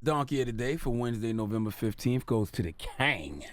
Donkey of the day for Wednesday, November 15th goes to the King,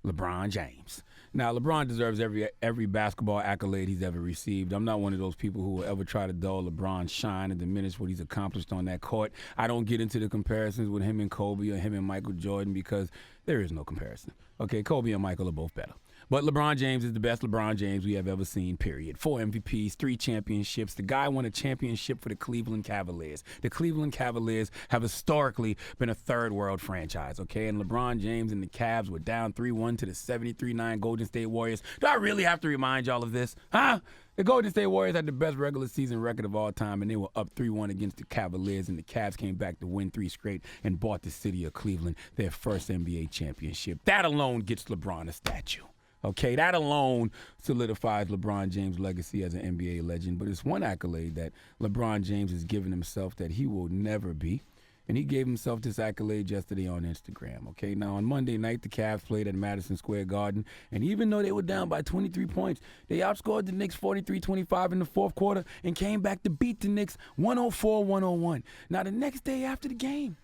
LeBron James. Now, LeBron deserves every basketball accolade he's ever received. I'm not one of those people who will ever try to dull LeBron's shine and diminish what he's accomplished on that court. I don't get into the comparisons with him and Kobe or him and Michael Jordan because there is no comparison. Okay, Kobe and Michael are both better. But LeBron James is the best LeBron James we have ever seen, period. 4 MVPs, 3 championships. The guy won a championship for the Cleveland Cavaliers. The Cleveland Cavaliers have historically been a third-world franchise, okay? And LeBron James and the Cavs were down 3-1 to the 73-9 Golden State Warriors. Do I really have to remind y'all of this? Huh? The Golden State Warriors had the best regular season record of all time, and they were up 3-1 against the Cavaliers, and the Cavs came back to win 3 straight and bought the city of Cleveland their first NBA championship. That alone gets LeBron a statue. Okay, that alone solidifies LeBron James' legacy as an NBA legend, but it's one accolade that LeBron James has given himself that he will never be, and he gave himself this accolade yesterday on Instagram. Okay, now on Monday night, the Cavs played at Madison Square Garden, and even though they were down by 23 points, they outscored the Knicks 43-25 in the fourth quarter and came back to beat the Knicks 104-101. Now, the next day after the game,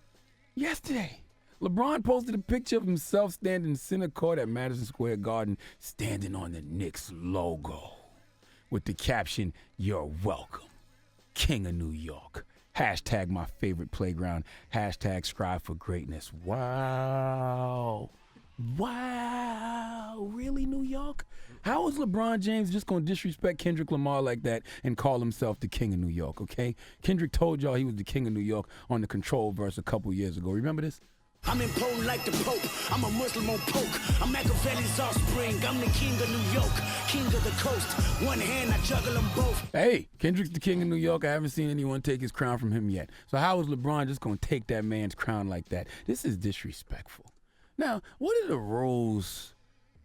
yesterday, LeBron posted a picture of himself standing center court at Madison Square Garden, standing on the Knicks logo with the caption, "You're welcome, King of New York. Hashtag my favorite playground. Hashtag strive for greatness." Wow. Wow. Really, New York? How is LeBron James just going to disrespect Kendrick Lamar like that and call himself the King of New York, okay? Kendrick told y'all he was the King of New York on the Control verse a couple years ago. Remember this? I'm important like the Pope. I'm a Muslim on poke. I'm Machiavelli's offspring. I'm the king of New York, king of the coast. One hand, I juggle them both. Hey, Kendrick's the king of New York. I haven't seen anyone take his crown from him yet. So how is LeBron just going to take that man's crown like that? This is disrespectful. Now, what are the rules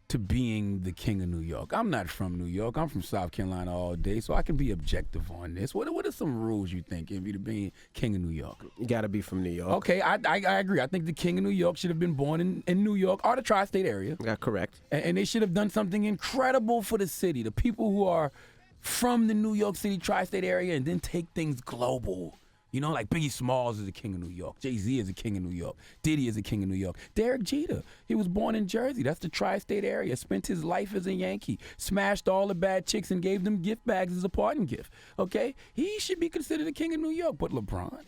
to being the king of New York? I'm not from New York. I'm from South Carolina all day, so I can be objective on this. What are some rules you think if you're being king of New York? You got to be from New York. Okay, I agree. I think the king of New York should have been born in New York or the tri-state area. Yeah, correct. And they should have done something incredible for the city. The people who are from the New York City tri-state area and then take things global. You know, like Biggie Smalls is the king of New York. Jay-Z is the king of New York. Diddy is the king of New York. Derek Jeter, he was born in Jersey. That's the tri-state area. Spent his life as a Yankee. Smashed all the bad chicks and gave them gift bags as a parting gift. Okay? He should be considered the king of New York. But LeBron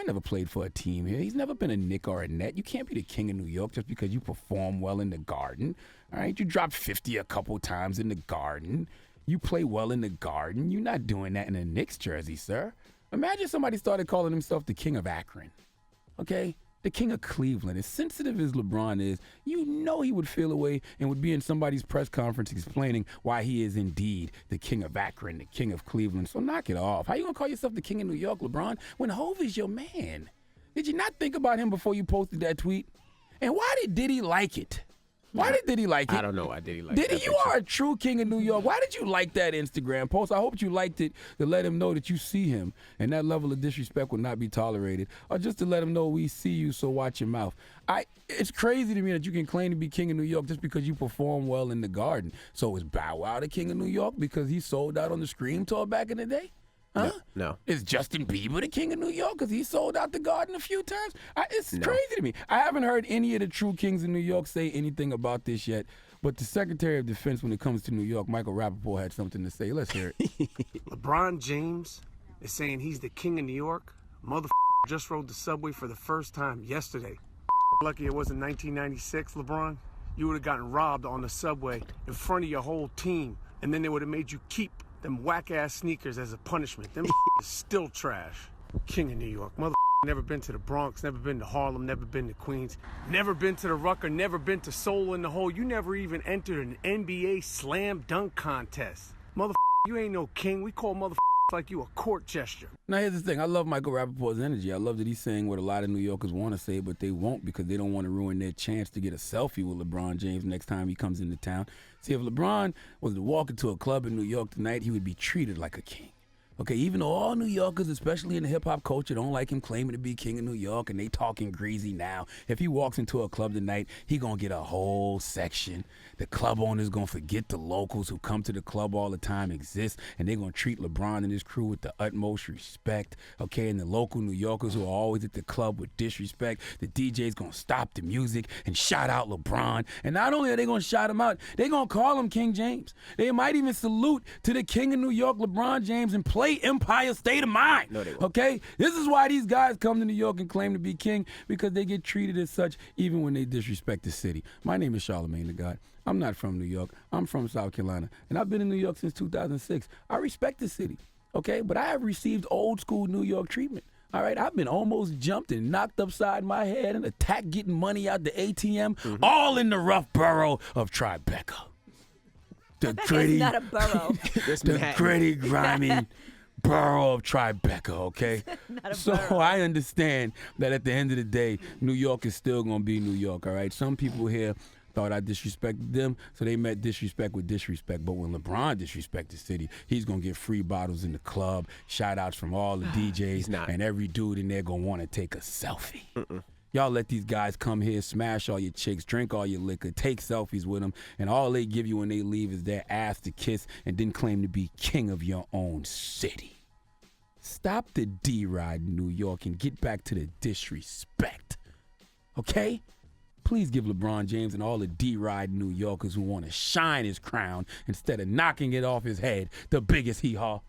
never played for a team here. He's never been a Knick or a Net. You can't be the king of New York just because you perform well in the Garden. All right? You dropped 50 a couple times in the Garden. You play well in the Garden. You're not doing that in a Knicks jersey, sir. Imagine somebody started calling himself the king of Akron, okay? The king of Cleveland. As sensitive as LeBron is, you know he would feel away and would be in somebody's press conference explaining why he is indeed the king of Akron, the king of Cleveland. So knock it off. How you going to call yourself the king of New York, LeBron, when Hov is your man? Did you not think about him before you posted that tweet? And why did Diddy like it? Why did Diddy like it? I don't know why Diddy liked Diddy, that you picture. are a true king of New York. Why did you like that Instagram post? I hope you liked it to let him know that you see him and that level of disrespect will not be tolerated. Or just to let him know we see you, so watch your mouth. It's crazy to me that you can claim to be king of New York just because you perform well in the Garden. So is Bow Wow the king of New York because he sold out on the Scream tour back in the day? Huh? No. Is Justin Bieber the king of New York because he sold out the Garden a few times? It's crazy to me. I haven't heard any of the true kings of New York say anything about this yet. But the Secretary of Defense, when it comes to New York, Michael Rapaport, had something to say. Let's hear it. LeBron James is saying he's the king of New York. Motherfucker just rode the subway for the first time yesterday. Lucky it wasn't 1996, LeBron. You would have gotten robbed on the subway in front of your whole team, and then they would have made you keep them whack-ass sneakers as a punishment. Them is still trash. King of New York. Motherfucker never been to the Bronx, never been to Harlem, never been to Queens, never been to the Rucker, never been to Soul in the Hole. You never even entered an NBA slam dunk contest. Motherfucker, you ain't no king. We call motherfucker like you a court gesture. Now, here's the thing. I love Michael Rapaport's energy. I love that he's saying what a lot of New Yorkers want to say, but they won't because they don't want to ruin their chance to get a selfie with LeBron James next time he comes into town. See, if LeBron was to walk into a club in New York tonight, he would be treated like a king. Okay, even though all New Yorkers, especially in the hip-hop culture, don't like him claiming to be king of New York, and they talking greasy now. If he walks into a club tonight, he gonna get a whole section. The club owners gonna forget the locals who come to the club all the time exist, and they gonna treat LeBron and his crew with the utmost respect. Okay, and the local New Yorkers who are always at the club with disrespect, the DJ's gonna stop the music and shout out LeBron. And not only are they gonna shout him out, they gonna call him King James. They might even salute to the king of New York, LeBron James, and play Empire State of Mind. No, they won't. Okay? This is why these guys come to New York and claim to be king, because they get treated as such even when they disrespect the city. My name is Charlamagne the God. I'm not from New York. I'm from South Carolina. And I've been in New York since 2006. I respect the city, okay? But I have received old school New York treatment. All right, I've been almost jumped and knocked upside my head and attacked getting money out the ATM, all in the rough borough of Tribeca. The It's not a borough. the gritty, grimy borough of Tribeca, okay? Not a So borough. I understand that at the end of the day, New York is still going to be New York, all right? Some people here thought I disrespected them, so they met disrespect with disrespect. But when LeBron disrespects the city, he's going to get free bottles in the club, shout-outs from all the DJs, and every dude in there going to want to take a selfie. Y'all let these guys come here, smash all your chicks, drink all your liquor, take selfies with them, and all they give you when they leave is their ass to kiss and then claim to be king of your own city. Stop the D-ride in New York and get back to the disrespect, okay? Please give LeBron James and all the D-ride New Yorkers who want to shine his crown instead of knocking it off his head the biggest hee-haw.